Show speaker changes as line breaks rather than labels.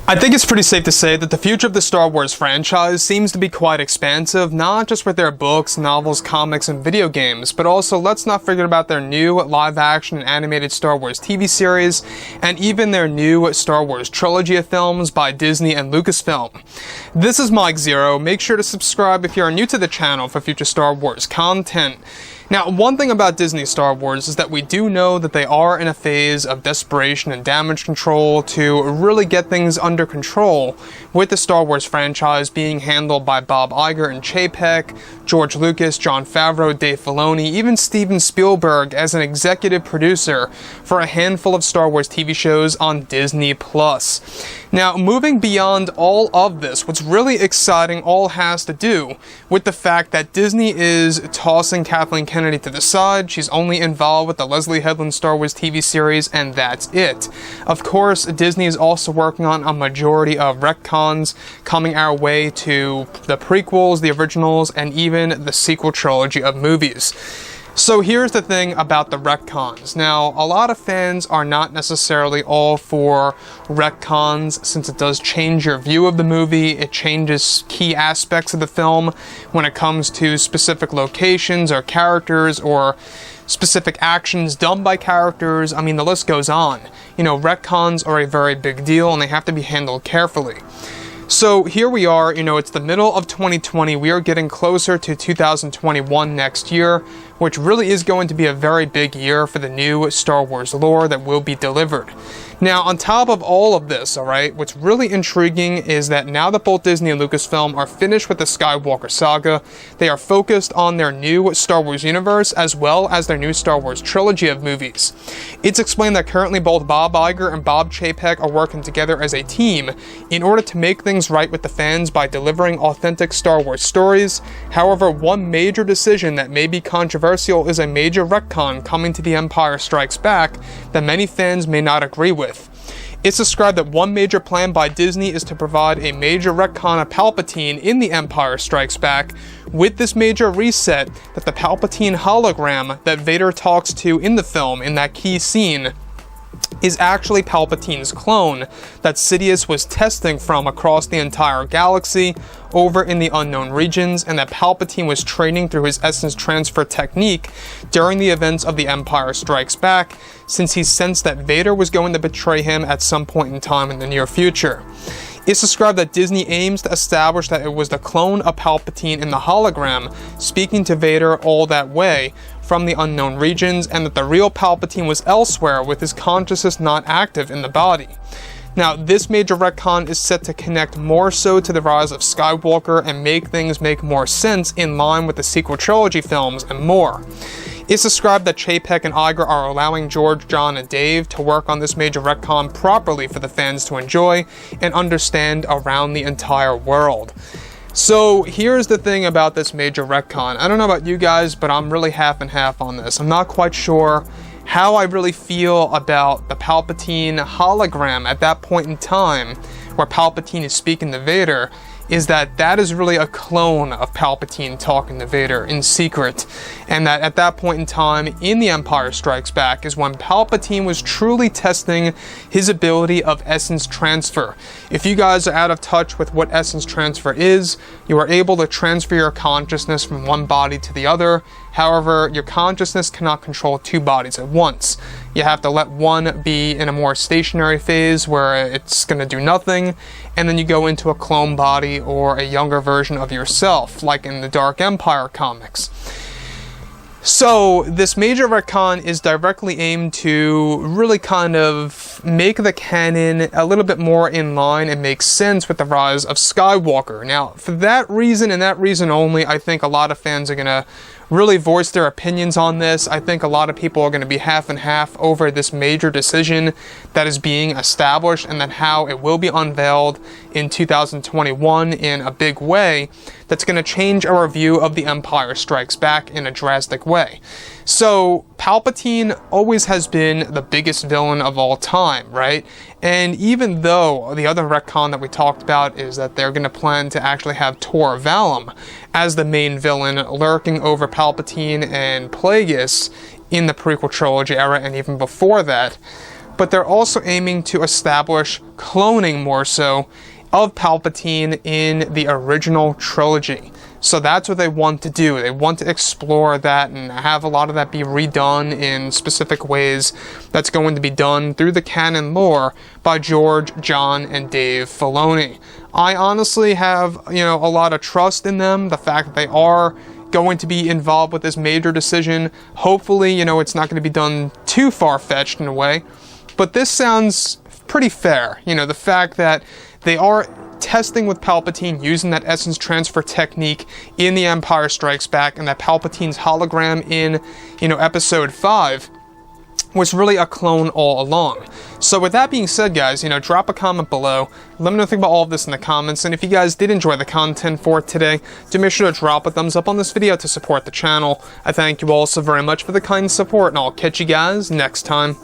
I think it's pretty safe to say that the future of the Star Wars franchise seems to be quite expansive, not just with their books, novels, comics, and video games, but also let's not forget about their new live-action and animated Star Wars TV series, and even their new Star Wars trilogy of films by Disney and Lucasfilm. This is Mike Zero. Make sure to subscribe if you are new to the channel for future Star Wars content. Now, one thing about Disney Star Wars is that we do know that they are in a phase of desperation and damage control to really get things under control, with the Star Wars franchise being handled by Bob Iger and Chapek, George Lucas, Jon Favreau, Dave Filoni, even Steven Spielberg as an executive producer for a handful of Star Wars TV shows on Disney+. Now, moving beyond all of this, what's really exciting all has to do with the fact that Disney is tossing Kathleen Kennedy to the side. She's only involved with the Leslie Headland Star Wars TV series, and that's it. Of course, Disney is also working on a majority of retcons coming our way to the prequels, the originals, and even the sequel trilogy of movies. So here's the thing about the retcons. Now, a lot of fans are not necessarily all for retcons since it does change your view of the movie. It changes key aspects of the film when it comes to specific locations or characters or specific actions done by characters. I mean, the list goes on. You know, retcons are a very big deal and they have to be handled carefully. So here we are, it's the middle of 2020, we are getting closer to 2021 next year, which really is going to be a very big year for the new Star Wars lore that will be delivered. Now, on top of all of this, alright, what's really intriguing is that now that both Disney and Lucasfilm are finished with the Skywalker saga, they are focused on their new Star Wars universe as well as their new Star Wars trilogy of movies. It's explained that currently both Bob Iger and Bob Chapek are working together as a team in order to make things right with the fans by delivering authentic Star Wars stories. However, one major decision that may be controversial is a major retcon coming to The Empire Strikes Back that many fans may not agree with. It's described that one major plan by Disney is to provide a major retcon of Palpatine in The Empire Strikes Back, with this major reset that the Palpatine hologram that Vader talks to in the film in that key scene is actually Palpatine's clone that Sidious was testing from across the entire galaxy over in the unknown regions, and that Palpatine was training through his essence transfer technique during the events of The Empire Strikes Back, since he sensed that Vader was going to betray him at some point in time in the near future. It's described that Disney aims to establish that it was the clone of Palpatine in the hologram speaking to Vader all that way from the unknown regions, and that the real Palpatine was elsewhere with his consciousness not active in the body. Now, this major retcon is set to connect more so to the rise of Skywalker and make things make more sense in line with the sequel trilogy films and more. It's described that Chapek and Iger are allowing George, John, and Dave to work on this major retcon properly for the fans to enjoy and understand around the entire world. So here's the thing about this major retcon. I don't know about you guys, but I'm really half and half on this. I'm not quite sure how I really feel about the Palpatine hologram at that point in time where Palpatine is speaking to Vader, is that is really a clone of Palpatine talking to Vader in secret, and that at that point in time in The Empire Strikes Back is when Palpatine was truly testing his ability of essence transfer. If you guys are out of touch with what essence transfer is, you are able to transfer your consciousness from one body to the other. However, your consciousness cannot control two bodies at once. You have to let one be in a more stationary phase where it's going to do nothing, and then you go into a clone body or a younger version of yourself, like in the Dark Empire comics. So this major retcon is directly aimed to really kind of make the canon a little bit more in line and make sense with the rise of Skywalker. Now, for that reason and that reason only, I think a lot of fans are going to really voice their opinions on this. I think a lot of people are going to be half and half over this major decision that is being established, and then how it will be unveiled in 2021 in a big way that's going to change our view of The Empire Strikes Back in a drastic way. So Palpatine always has been the biggest villain of all time, right? And even though the other retcon that we talked about is that they're going to plan to actually have Tor Valum as the main villain lurking over Palpatine and Plagueis in the prequel trilogy era and even before that, but they're also aiming to establish cloning more so of Palpatine in the original trilogy. So that's what they want to do. They want to explore that and have a lot of that be redone in specific ways that's going to be done through the canon lore by George, John, and Dave Filoni. I honestly have, a lot of trust in them, the fact that they are going to be involved with this major decision. Hopefully, it's not going to be done too far-fetched in a way, but this sounds pretty fair. The fact that they are testing with Palpatine using that essence transfer technique in The Empire Strikes Back, and that Palpatine's hologram in, episode 5 was really a clone all along. So with that being said, guys, drop a comment below. Let me know what you think about all of this in the comments, and if you guys did enjoy the content for today, do make sure to drop a thumbs up on this video to support the channel. I thank you all so very much for the kind support, and I'll catch you guys next time.